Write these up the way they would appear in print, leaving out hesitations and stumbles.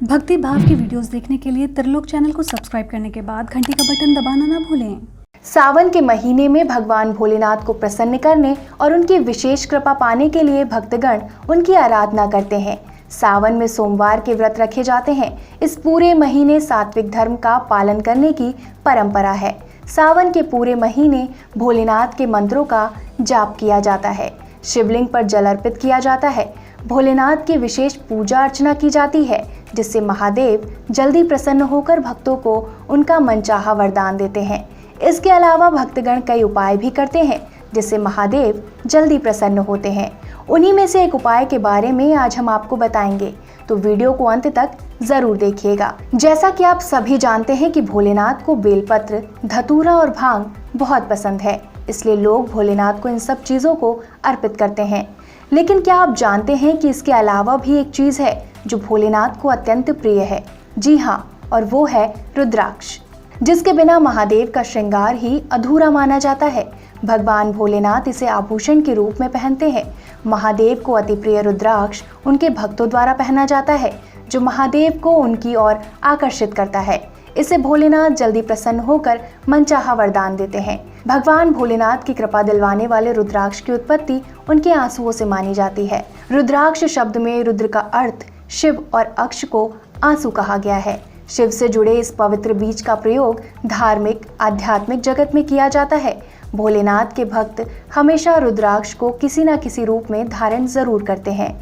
भक्ति भाव की वीडियोस देखने के लिए त्रिलोक चैनल को सब्सक्राइब करने के बाद घंटी का बटन दबाना ना भूलें। सावन के महीने में भगवान भोलेनाथ को प्रसन्न करने और उनकी विशेष कृपा पाने के लिए भक्तगण उनकी आराधना करते हैं। सावन में सोमवार के व्रत रखे जाते हैं। इस पूरे महीने सात्विक धर्म का पालन करने की परंपरा है। सावन के पूरे महीने भोलेनाथ के मंत्रों का जाप किया जाता है। शिवलिंग पर जल अर्पित किया जाता है। भोलेनाथ की विशेष पूजा अर्चना की जाती है, जिससे महादेव जल्दी प्रसन्न होकर भक्तों को उनका मनचाहा वरदान देते हैं। इसके अलावा भक्तगण कई उपाय भी करते हैं, जिससे महादेव जल्दी प्रसन्न होते हैं। उन्हीं में से एक उपाय के बारे में आज हम आपको बताएंगे, तो वीडियो को अंत तक जरूर देखिएगा। जैसा कि आप सभी जानते हैं कि भोलेनाथ को बेलपत्र, धतूरा और भांग बहुत पसंद है, इसलिए लोग भोलेनाथ को इन सब चीजों को अर्पित करते हैं। लेकिन क्या आप जानते हैं कि इसके अलावा भी एक चीज है जो भोलेनाथ को अत्यंत प्रिय है? जी हाँ, और वो है रुद्राक्ष, जिसके बिना महादेव का श्रृंगार ही अधूरा माना जाता है। भगवान भोलेनाथ इसे आभूषण के रूप में पहनते हैं। महादेव को अति प्रिय रुद्राक्ष उनके भक्तों द्वारा पहना जाता है, जो महादेव को उनकी ओर आकर्षित करता है। इससे भोलेनाथ जल्दी प्रसन्न होकर मनचाहा वरदान देते हैं। भगवान भोलेनाथ की कृपा दिलवाने वाले रुद्राक्ष की उत्पत्ति उनके आंसुओं से मानी जाती है। रुद्राक्ष शब्द में रुद्र का अर्थ शिव और अक्ष को आंसू कहा गया है। शिव से जुड़े इस पवित्र बीज का प्रयोग धार्मिक आध्यात्मिक जगत में किया जाता है। भोलेनाथ के भक्त हमेशा रुद्राक्ष को किसी न किसी रूप में धारण जरूर करते हैं।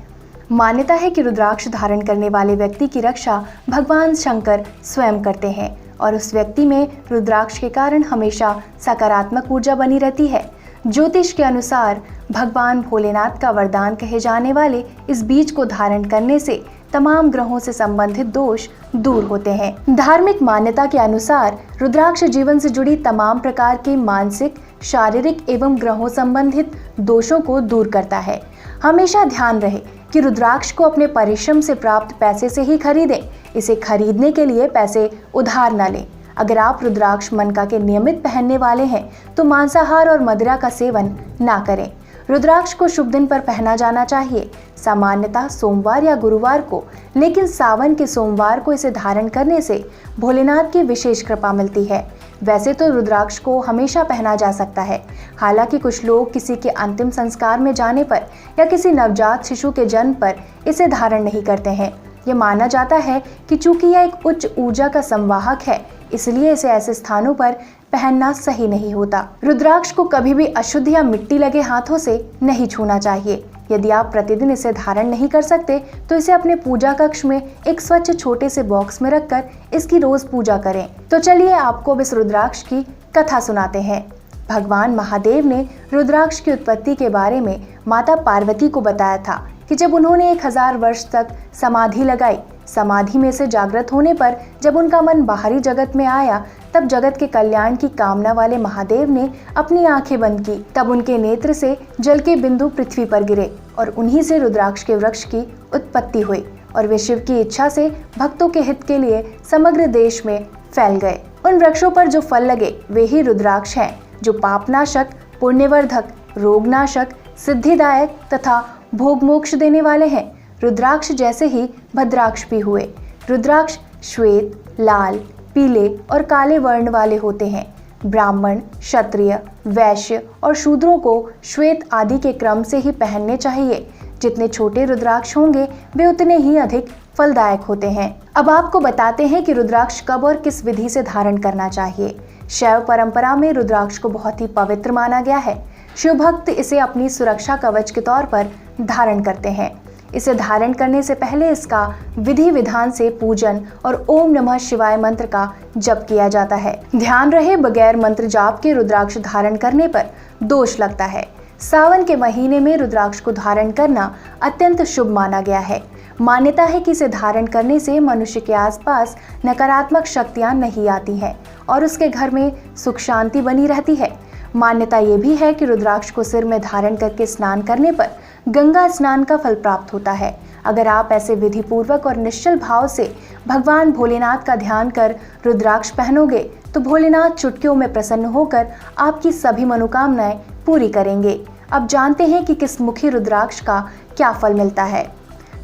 मान्यता है कि रुद्राक्ष धारण करने वाले व्यक्ति की रक्षा भगवान शंकर स्वयं करते हैं और उस व्यक्ति में रुद्राक्ष के कारण हमेशा सकारात्मक ऊर्जा बनी रहती है। ज्योतिष के अनुसार भगवान भोलेनाथ का वरदान कहे जाने वाले इस बीज को धारण करने से तमाम ग्रहों से संबंधित दोष दूर होते हैं। धार्मिक मान्यता के अनुसार रुद्राक्ष जीवन से जुड़ी तमाम प्रकार के मानसिक, शारीरिक एवं ग्रहों संबंधित दोषों को दूर करता है। हमेशा ध्यान रहे कि रुद्राक्ष को अपने परिश्रम से प्राप्त पैसे से ही खरीदें। इसे खरीदने के लिए पैसे उधार न लें। अगर आप रुद्राक्ष मनका के नियमित पहनने वाले हैं तो मांसाहार और मदिरा का सेवन ना करें। रुद्राक्ष को शुभ दिन पर पहना जाना चाहिए, सामान्यतः सोमवार या गुरुवार को, लेकिन सावन के सोमवार को इसे धारण करने से भोलेनाथ की विशेष कृपा मिलती है। वैसे तो रुद्राक्ष को हमेशा पहना जा सकता है, हालांकि कुछ लोग किसी के अंतिम संस्कार में जाने पर या किसी नवजात शिशु के जन्म पर इसे धारण नहीं करते हैं। ये माना जाता है कि चूंकि यह एक उच्च ऊर्जा का संवाहक है, इसलिए इसे ऐसे स्थानों पर पहनना सही नहीं होता। रुद्राक्ष को कभी भी अशुद्ध या मिट्टी लगे हाथों से नहीं छूना चाहिए। यदि आप प्रतिदिन इसे धारण नहीं कर सकते तो इसे अपने पूजा कक्ष में एक स्वच्छ छोटे से बॉक्स में रखकर इसकी रोज पूजा करें। तो चलिए आपको अब इस रुद्राक्ष की कथा सुनाते हैं। भगवान महादेव ने रुद्राक्ष की उत्पत्ति के बारे में माता पार्वती को बताया था कि जब उन्होंने 1000 वर्ष तक समाधि लगाई, समाधि में से जागृत होने पर जब उनका मन बाहरी जगत में आया, तब जगत के कल्याण की कामना वाले महादेव ने अपनी आंखें बंद की। तब उनके नेत्र से जल के बिंदु पृथ्वी पर गिरे और उन्हीं से रुद्राक्ष के वृक्ष की उत्पत्ति हुई और वे शिव की इच्छा से भक्तों के हित के लिए समग्र देश में फैल गए। उन वृक्षों पर जो फल लगे वे ही रुद्राक्ष हैं, जो पापनाशक, पुण्यवर्धक, रोगनाशक, सिद्धिदायक तथा भोग मोक्ष देने वाले हैं। रुद्राक्ष जैसे ही भद्राक्ष भी हुए। रुद्राक्ष श्वेत, लाल, पीले और काले वर्ण वाले होते हैं। ब्राह्मण, क्षत्रिय, वैश्य और शूद्रों को श्वेत आदि के क्रम से ही पहनने चाहिए। जितने छोटे रुद्राक्ष होंगे वे उतने ही अधिक फलदायक होते हैं। अब आपको बताते हैं कि रुद्राक्ष कब और किस विधि से धारण करना चाहिए। शैव परंपरा में रुद्राक्ष को बहुत ही पवित्र माना गया है। शिव भक्त इसे अपनी सुरक्षा कवच के तौर पर धारण करते हैं। इसे धारण करने से पहले इसका विधि विधान से पूजन और ओम नमः शिवाय मंत्र का जप किया जाता है। ध्यान रहे, बगैर मंत्र जाप के रुद्राक्ष धारण करने पर दोष लगता है। सावन के महीने में रुद्राक्ष को धारण करना अत्यंत शुभ माना गया है। मान्यता है कि इसे धारण करने से मनुष्य के आसपास नकारात्मक शक्तियां नहीं आती हैं और उसके घर में सुख शांति बनी रहती है। मान्यता ये भी है कि रुद्राक्ष को सिर में धारण करके स्नान करने पर गंगा स्नान का फल प्राप्त होता है। अगर आप ऐसे विधि पूर्वक और निश्चल भाव से भगवान भोलेनाथ का ध्यान कर रुद्राक्ष पहनोगे तो भोलेनाथ चुटकियों में प्रसन्न होकर आपकी सभी मनोकामनाएं पूरी करेंगे। अब जानते हैं कि किस मुखी रुद्राक्ष का क्या फल मिलता है।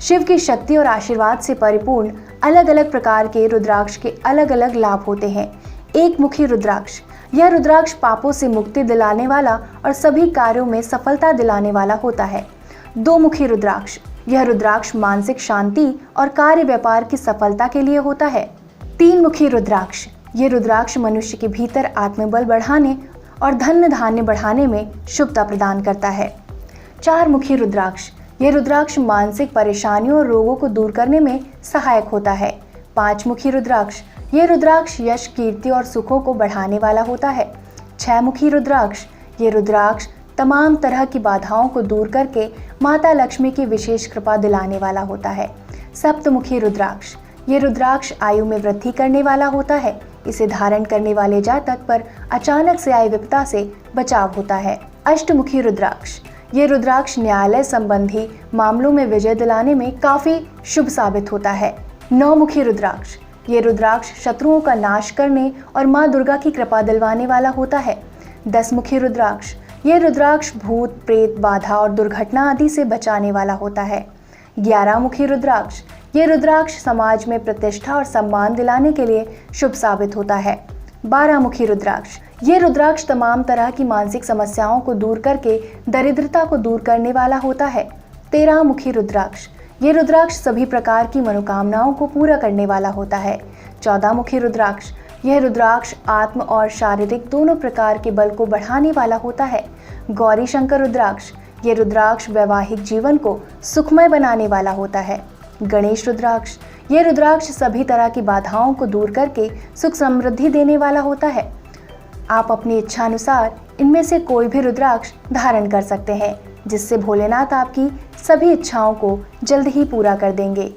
शिव की शक्ति और आशीर्वाद से परिपूर्ण अलग अलग प्रकार के रुद्राक्ष के अलग अलग लाभ होते हैं। एक मुखी रुद्राक्ष, यह रुद्राक्ष पापों से मुक्ति दिलाने वाला और सभी कार्यों में सफलता दिलाने वाला होता है। दो मुखी रुद्राक्ष, यह रुद्राक्ष मानसिक शांति और कार्य व्यापार की सफलता के लिए होता है। तीन मुखी रुद्राक्ष, ये रुद्राक्ष मनुष्य के भीतर आत्मबल बढ़ाने और धन धान्य बढ़ाने में शुभता प्रदान करता है। चार मुखी रुद्राक्ष, यह रुद्राक्ष मानसिक परेशानियों और रोगों को दूर करने में सहायक होता है। पांच मुखी रुद्राक्ष, यह रुद्राक्ष यश, कीर्ति और सुखों को बढ़ाने वाला होता है। छह मुखी रुद्राक्ष, ये रुद्राक्ष तमाम तरह की बाधाओं को दूर करके माता लक्ष्मी की विशेष कृपा दिलाने वाला होता है। सप्तमुखी रुद्राक्ष, ये रुद्राक्ष आयु में वृद्धि करने वाला होता है। इसे धारण करने वाले जातक पर अचानक से आई विपदा से बचाव होता है। अष्टमुखी रुद्राक्ष, ये रुद्राक्ष न्यायालय संबंधी मामलों में विजय दिलाने में काफी शुभ साबित होता है। नौमुखी रुद्राक्ष, ये रुद्राक्ष शत्रुओं का नाश करने और माँ दुर्गा की कृपा दिलवाने वाला होता है। 10 मुखी रुद्राक्ष, ये रुद्राक्ष भूत प्रेत बाधा और दुर्घटना आदि से बचाने वाला होता है। 11 मुखी रुद्राक्ष, ये रुद्राक्ष समाज में प्रतिष्ठा और सम्मान दिलाने के लिए शुभ साबित होता है। 12 मुखी रुद्राक्ष, ये रुद्राक्ष तमाम तरह की मानसिक समस्याओं को दूर करके दरिद्रता को दूर करने वाला होता है। 13 मुखी रुद्राक्ष, ये रुद्राक्ष सभी प्रकार की मनोकामनाओं को पूरा करने वाला होता है। 14 मुखी रुद्राक्ष, यह रुद्राक्ष आत्म और शारीरिक दोनों प्रकार के बल को बढ़ाने वाला होता है। गौरी शंकर रुद्राक्ष, ये रुद्राक्ष वैवाहिक जीवन को सुखमय बनाने वाला होता है। गणेश रुद्राक्ष, ये रुद्राक्ष सभी तरह की बाधाओं को दूर करके सुख समृद्धि देने वाला होता है। आप अपनी इच्छा अनुसार इनमें से कोई भी रुद्राक्ष धारण कर सकते हैं, जिससे भोलेनाथ आपकी सभी इच्छाओं को जल्द ही पूरा कर देंगे।